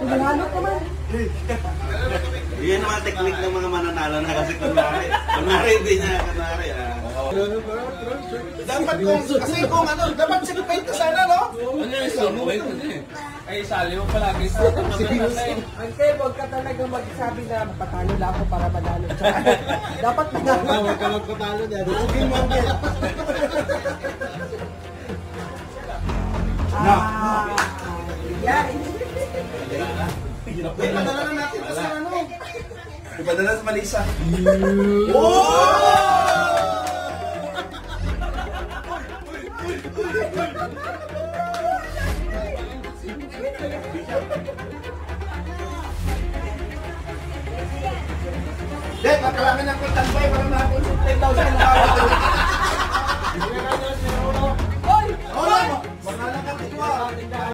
Manalo ka man. Yan ang mga teknik ng mga mananalo na kasi kunwari hindi niya kunwari. Dapat kung dapat sinipay ka sana, no? Ano yung salo? Ay, sali mo palagi sa Ante, huwag ka talaga magsabi na patalo lang ako para manalo. Dapat manalo. Huwag ka magpatalo niya. Huwagin mo ang Yan. Ipadala na natin ito sa ano. Ipadala sa Malisa. Dek, kailangan ng tambay para makakonsultate daw sa mga